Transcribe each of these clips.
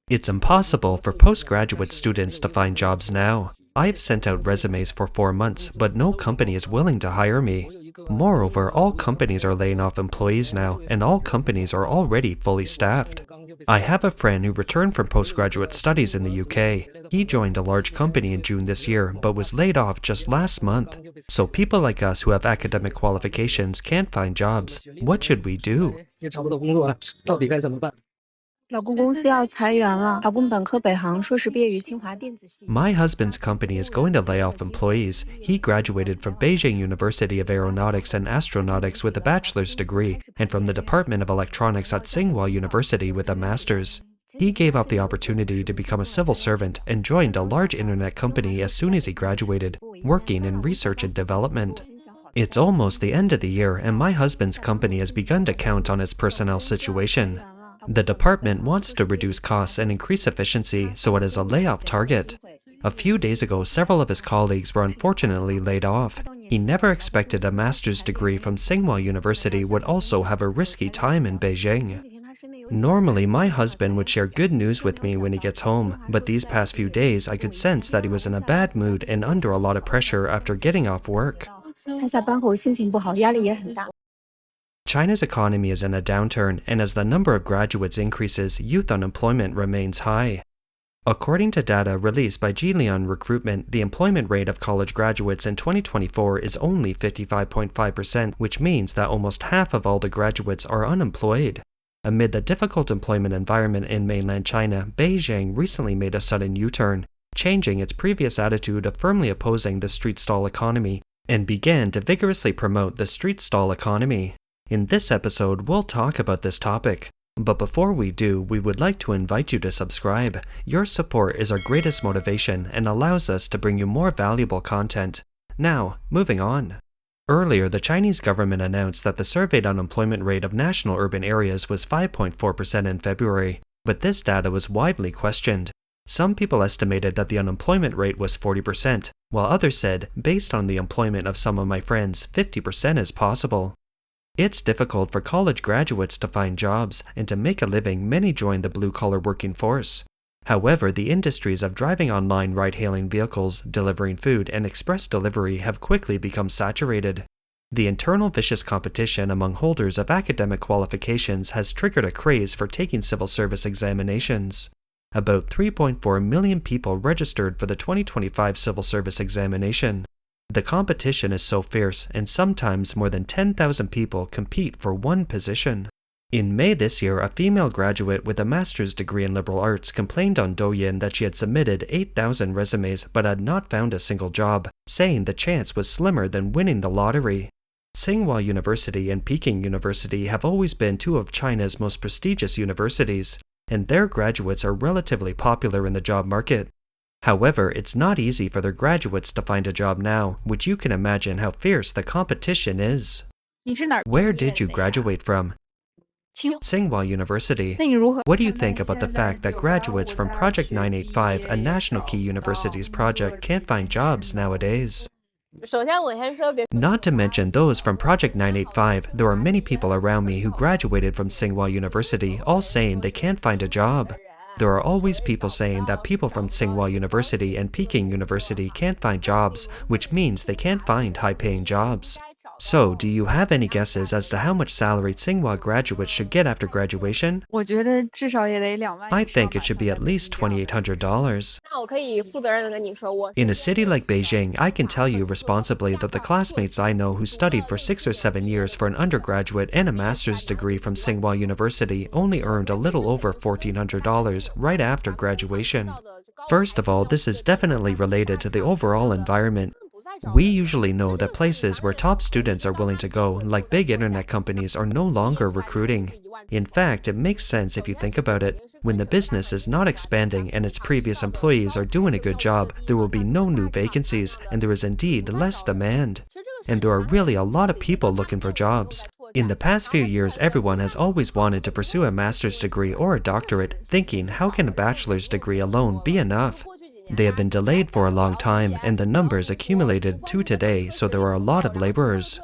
It's impossible for postgraduate students to find jobs now. I've sent out resumes for 4 months, but no company is willing to hire me. Moreover, all companies are laying off employees now, and all companies are already fully staffed. I have a friend who returned from postgraduate studies in the UK. He joined a large company in June this year, but was laid off just last month. So people like us who have academic qualifications can't find jobs. What should we do? 老公公司要裁员了，老公本科北航，硕士毕业于清华电子系。My husband's company is going to lay off employees. He graduated from Beijing University of Aeronautics and Astronautics with a bachelor's degree, and from the Department of Electronics at Tsinghua University with a master's. He gave up the opportunity to become a civil servant and joined a large internet company as soon as he graduated, working in research and development. It's almost the end of the year, and my husband's company has begun to count on its personnel situation. The department wants to reduce costs and increase efficiency, so it is a layoff target. A few days ago, several of his colleagues were unfortunately laid off. He never expected a master's degree from Tsinghua University would also have a risky time in Beijing. Normally, my husband would share good news with me when he gets home, but these past few days I could sense that he was in a bad mood and under a lot of pressure after getting off work. 他下班后心情不好，压力也很大。 China's economy is in a downturn, and as the number of graduates increases, youth unemployment remains high. According to data released by Zhilian Recruitment, the employment rate of college graduates in 2024 is only 55.5%, which means that almost half of all the graduates are unemployed. Amid the difficult employment environment in mainland China, Beijing recently made a sudden U-turn, changing its previous attitude of firmly opposing the street stall economy, and began to vigorously promote the street stall economy. In this episode, we'll talk about this topic. But before we do, we would like to invite you to subscribe. Your support is our greatest motivation and allows us to bring you more valuable content. Now, moving on. Earlier, the Chinese government announced that the surveyed unemployment rate of national urban areas was 5.4% in February, but this data was widely questioned. Some people estimated that the unemployment rate was 40%, while others said, based on the employment of some of my friends, 50% is possible. It's difficult for college graduates to find jobs, and to make a living, many join the blue-collar working force. However, the industries of driving online ride-hailing vehicles, delivering food, and express delivery have quickly become saturated. The internal vicious competition among holders of academic qualifications has triggered a craze for taking civil service examinations. About 3.4 million people registered for the 2025 civil service examination. The competition is so fierce, and sometimes more than 10,000 people compete for one position. In May this year, a female graduate with a master's degree in liberal arts complained on Douyin that she had submitted 8,000 resumes but had not found a single job, saying the chance was slimmer than winning the lottery. Tsinghua University and Peking University have always been two of China's most prestigious universities, and their graduates are relatively popular in the job market. However, it's not easy for their graduates to find a job now, which you can imagine how fierce the competition is. Where did you graduate from? Tsinghua University. What do you think about the fact that graduates from Project 985, a national key universities project, can't find jobs nowadays? Not to mention those from Project 985, there are many people around me who graduated from Tsinghua University, all saying they can't find a job. There are always people saying that people from Tsinghua University and Peking University can't find jobs, which means they can't find high-paying jobs. So, do you have any guesses as to how much salary Tsinghua graduates should get after graduation? I think it should be at least $2,800. In a city like Beijing, I can tell you responsibly that the classmates I know who studied for 6 or 7 years for an undergraduate and a master's degree from Tsinghua University only earned a little over $1,400 right after graduation. First of all, this is definitely related to the overall environment. We usually know that places where top students are willing to go, like big internet companies, are no longer recruiting. In fact, it makes sense if you think about it. When the business is not expanding and its previous employees are doing a good job, there will be no new vacancies, and there is indeed less demand. And there are really a lot of people looking for jobs. In the past few years, everyone has always wanted to pursue a master's degree or a doctorate, thinking, how can a bachelor's degree alone be enough? They have been delayed for a long time, and the numbers accumulated to today, so there are a lot of laborers.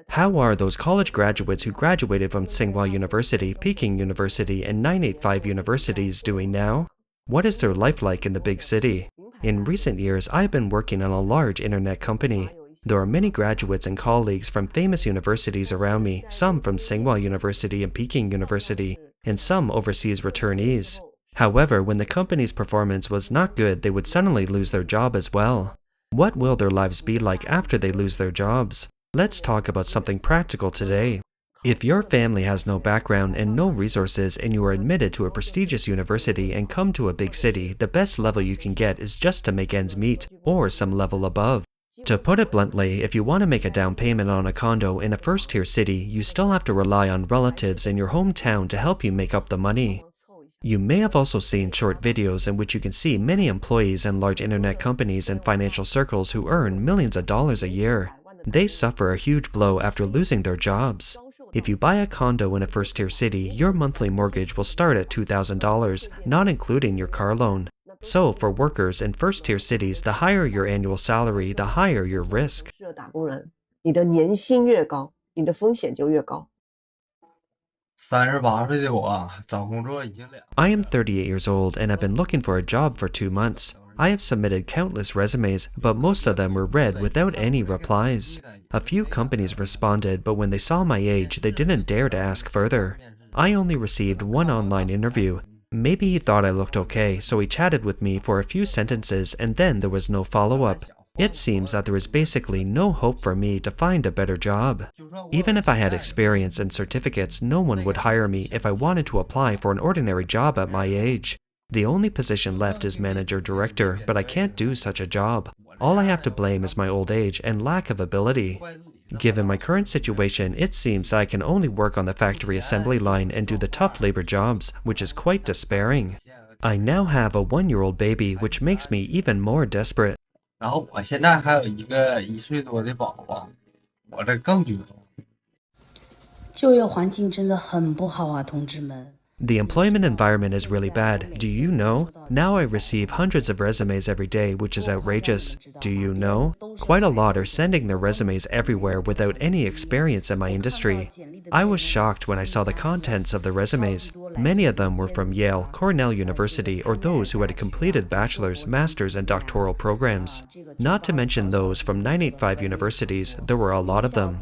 How are those college graduates who graduated from Tsinghua University, Peking University, and 985 universities doing now? What is their life like in the big city? In recent years, I've been working on a large internet company. There are many graduates and colleagues from famous universities around me, some from Tsinghua University and Peking University, and some overseas returnees. However, when the company's performance was not good, they would suddenly lose their job as well. What will their lives be like after they lose their jobs? Let's talk about something practical today. If your family has no background and no resources and you are admitted to a prestigious university and come to a big city, the best level you can get is just to make ends meet, or some level above. To put it bluntly, if you want to make a down payment on a condo in a first-tier city, you still have to rely on relatives in your hometown to help you make up the money. You may have also seen short videos in which you can see many employees in large internet companies and financial circles who earn millions of dollars a year. They suffer a huge blow after losing their jobs. If you buy a condo in a first-tier city, your monthly mortgage will start at $2,000, not including your car loan. So, for workers in first-tier cities, the higher your annual salary, the higher your risk. I am 38 years old and have been looking for a job for 2 months. I have submitted countless resumes, but most of them were read without any replies. A few companies responded, but when they saw my age, they didn't dare to ask further. I only received one online interview. Maybe he thought I looked okay, so he chatted with me for a few sentences and then there was no follow-up. It seems that there is basically no hope for me to find a better job. Even if I had experience and certificates, no one would hire me if I wanted to apply for an ordinary job at my age. The only position left is manager-director, but I can't do such a job. All I have to blame is my old age and lack of ability. Given my current situation, it seems that I can only work on the factory assembly line and do the tough labor jobs, which is quite despairing. I now have a 1-year-old baby, which makes me even more desperate. 然后我现在还有一个1岁多的宝宝，我这更绝望。就业环境真的很不好啊，同志们。 The employment environment is really bad. Do you know? Now I receive hundreds of resumes every day, which is outrageous. Do you know? Quite a lot are sending their resumes everywhere without any experience in my industry. I was shocked when I saw the contents of the resumes. Many of them were from Yale, Cornell University, or those who had completed bachelor's, master's, and doctoral programs. Not to mention those from 985 universities, there were a lot of them.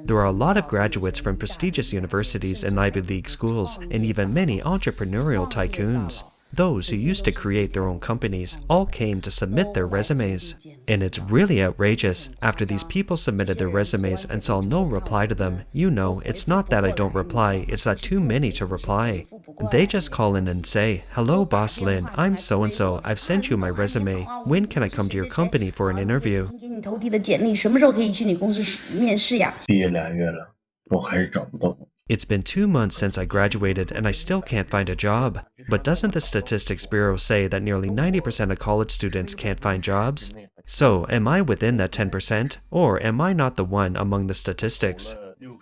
There are a lot of graduates from prestigious universities and Ivy League schools, and even many entrepreneurial tycoons. Those who used to create their own companies all came to submit their resumes. And it's really outrageous. After these people submitted their resumes and saw no reply to them, you know, it's not that I don't reply, it's that too many to reply. They just call in and say, "Hello, Boss Lin, I'm so-and-so, I've sent you my resume. When can I come to your company for an interview?" 给你投递的简历，什么时候可以去你公司面试呀？毕业2月了，我还是找不到。 It's been 2 months since I graduated and I still can't find a job. But doesn't the Statistics Bureau say that nearly 90% of college students can't find jobs? So, am I within that 10%? Or am I not the one among the statistics?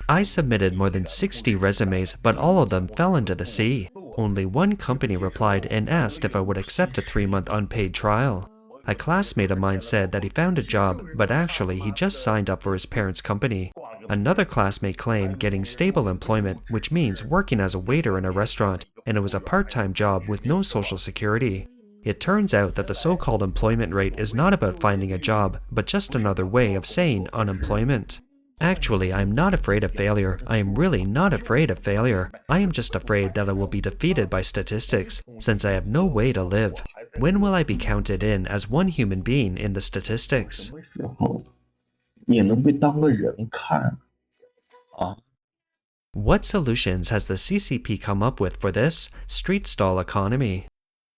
I submitted more than 60 resumes, but all of them fell into the sea. Only one company replied and asked if I would accept a 3-month unpaid trial. A classmate of mine said that he found a job, but actually he just signed up for his parents' company. Another classmate claimed getting stable employment, which means working as a waiter in a restaurant, and it was a part-time job with no social security. It turns out that the so-called employment rate is not about finding a job, but just another way of saying unemployment. Actually, I am not afraid of failure. I am really not afraid of failure. I am just afraid that I will be defeated by statistics, since I have no way to live. When will I be counted in as one human being in the statistics? 也能被当个人看啊。 What solutions has the CCP come up with for this street stall economy?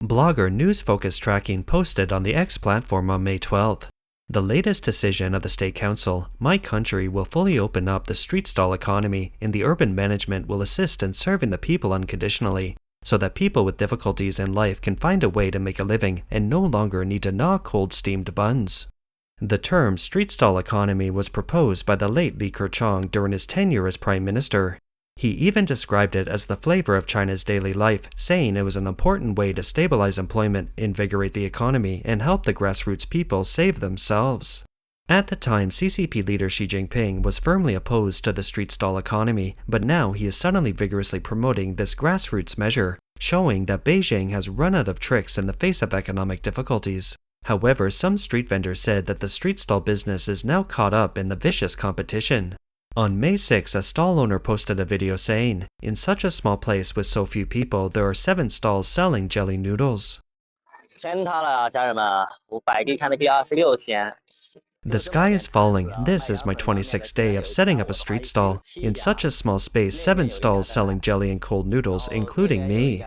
Blogger News Focus Tracking posted on the X platform on May 12th. The latest decision of the State Council, my country will fully open up the street stall economy and the urban management will assist in serving the people unconditionally, so that people with difficulties in life can find a way to make a living and no longer need to gnaw cold steamed buns. The term street stall economy was proposed by the late Li Keqiang during his tenure as Prime Minister. He even described it as the flavor of China's daily life, saying it was an important way to stabilize employment, invigorate the economy, and help the grassroots people save themselves. At the time, CCP leader Xi Jinping was firmly opposed to the street stall economy, but now he is suddenly vigorously promoting this grassroots measure, showing that Beijing has run out of tricks in the face of economic difficulties. However, some street vendors said that the street stall business is now caught up in the vicious competition. On May 6, a stall owner posted a video saying, "In such a small place with so few people, there are 7 stalls selling jelly noodles." 天塌了，家人们！我摆地摊的第26天。 The sky is falling. This is my 26th day of setting up a street stall. In such a small space, 7 stalls selling jelly and cold noodles, including me.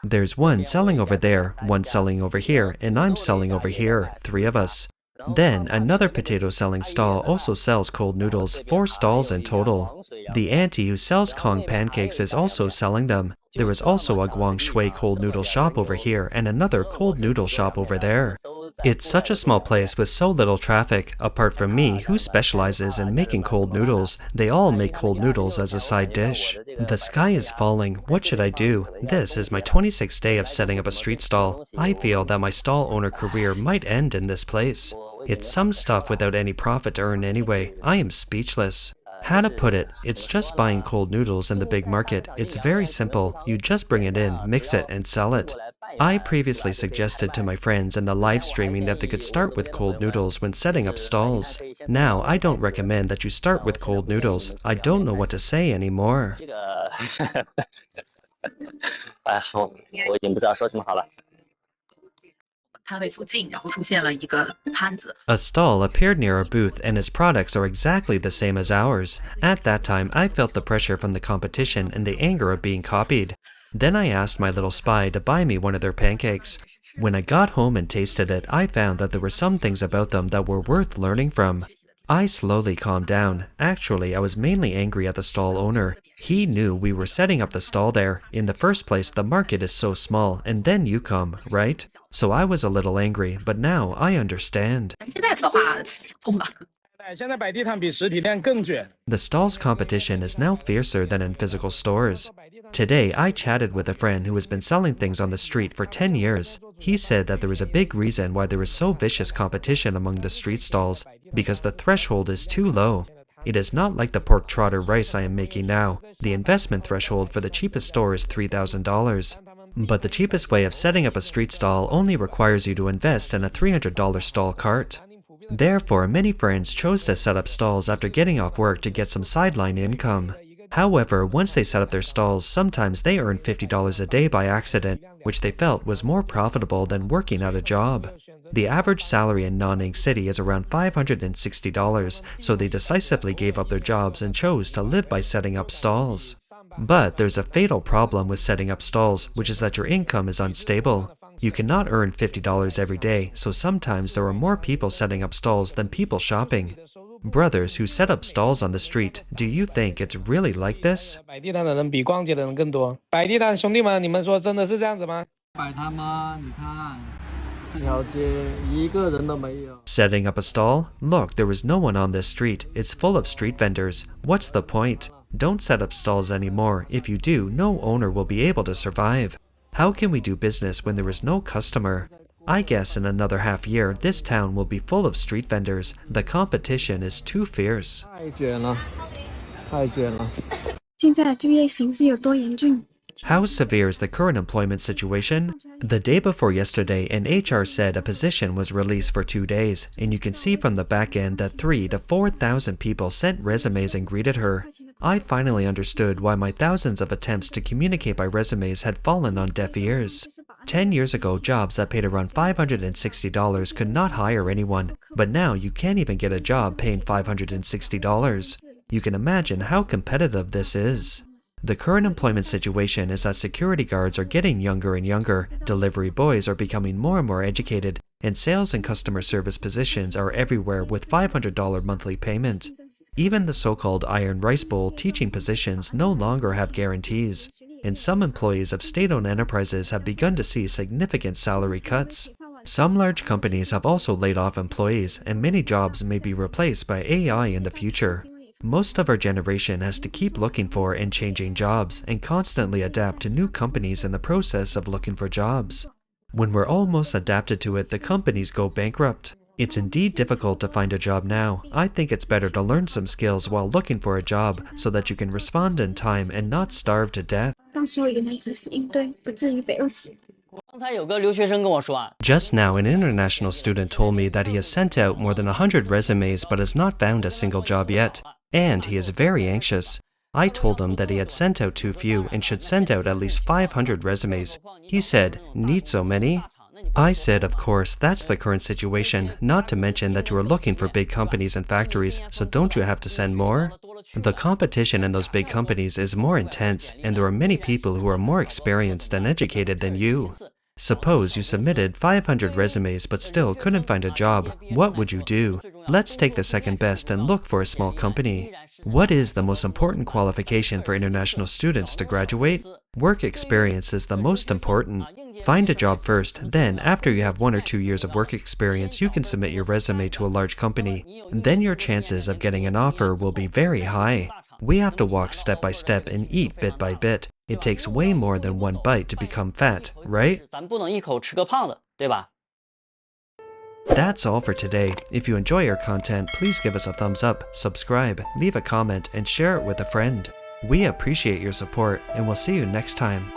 There's one selling over there, one selling over here, and I'm selling over here, 3 of us. Then, another potato selling stall also sells cold noodles, 4 stalls in total. The auntie who sells Kong pancakes is also selling them. There is also a Guangshui cold noodle shop over here and another cold noodle shop over there. It's such a small place with so little traffic. Apart from me, who specializes in making cold noodles, they all make cold noodles as a side dish. The sky is falling. What should I do? This is my 26th day of setting up a street stall. I feel that my stall owner career might end in this place. It's some stuff without any profit to earn anyway. I am speechless. How to put it? It's just buying cold noodles in the big market. It's very simple. You just bring it in, mix it, and sell it. I previously suggested to my friends in the live streaming that they could start with cold noodles when setting up stalls. Now, I don't recommend that you start with cold noodles. I don't know what to say anymore. 哎，我已经不知道说什么好了。 A stall appeared near our booth and its products are exactly the same as ours. At that time, I felt the pressure from the competition and the anger of being copied. Then I asked my little spy to buy me one of their pancakes. When I got home and tasted it, I found that there were some things about them that were worth learning from. I slowly calmed down. Actually, I was mainly angry at the stall owner. He knew we were setting up the stall there. In the first place, the market is so small, and then you come, right? So I was a little angry, but now I understand. The stall's competition is now fiercer than in physical stores. Today, I chatted with a friend who has been selling things on the street for 10 years. He said that there is a big reason why there is so vicious competition among the street stalls, because the threshold is too low. It is not like the pork trotter rice I am making now. The investment threshold for the cheapest store is $3,000. But the cheapest way of setting up a street stall only requires you to invest in a $300 stall cart. Therefore, many friends chose to set up stalls after getting off work to get some sideline income. However, once they set up their stalls, sometimes they earned $50 a day by accident, which they felt was more profitable than working at a job. The average salary in Nanning City is around $560, so they decisively gave up their jobs and chose to live by setting up stalls. But there's a fatal problem with setting up stalls, which is that your income is unstable. You cannot earn $50 every day, so sometimes there are more people setting up stalls than people shopping. Brothers who set up stalls on the street, do you think it's really like this? Setting up a stall? Look, there is no one on this street. It's full of street vendors. What's the point? Don't set up stalls anymore. If you do, no owner will be able to survive. How can we do business when there is no customer? I guess in another half year, this town will be full of street vendors. The competition is too fierce. How severe is the current employment situation? The day before yesterday, an HR said a position was released for 2 days, and you can see from the back end that 3,000 to 4,000 people sent resumes and greeted her. I finally understood why my thousands of attempts to communicate by resumes had fallen on deaf ears. 10 years ago, jobs that paid around $560 could not hire anyone, but now you can't even get a job paying $560. You can imagine how competitive this is. The current employment situation is that security guards are getting younger and younger, delivery boys are becoming more and more educated, and sales and customer service positions are everywhere with $500 monthly payment. Even the so-called iron rice bowl teaching positions no longer have guarantees, and some employees of state-owned enterprises have begun to see significant salary cuts. Some large companies have also laid off employees, and many jobs may be replaced by AI in the future. Most of our generation has to keep looking for and changing jobs and constantly adapt to new companies in the process of looking for jobs. When we're almost adapted to it, the companies go bankrupt. It's indeed difficult to find a job now. I think it's better to learn some skills while looking for a job so that you can respond in time and not starve to death. 到时候也能及时应对，不至于被饿死。 刚才有个留学生跟我说啊， Just now, an international student told me that he has sent out more than 100 resumes but has not found a single job yet. And he is very anxious. I told him that he had sent out too few and should send out at least 500 resumes. He said, "Need so many?" I said, of course, that's the current situation, not to mention that you are looking for big companies and factories, so don't you have to send more? The competition in those big companies is more intense, and there are many people who are more experienced and educated than you. Suppose you submitted 500 resumes but still couldn't find a job. What would you do? Let's take the second best and look for a small company. What is the most important qualification for international students to graduate? Work experience is the most important. Find a job first, then after you have 1 or 2 years of work experience, you can submit your resume to a large company. Then your chances of getting an offer will be very high. We have to walk step by step and eat bit by bit. It takes way more than one bite to become fat, right? 咱不能一口吃个胖的，对吧？ That's all for today. If you enjoy our content, please give us a thumbs up, subscribe, leave a comment, and share it with a friend. We appreciate your support, and we'll see you next time.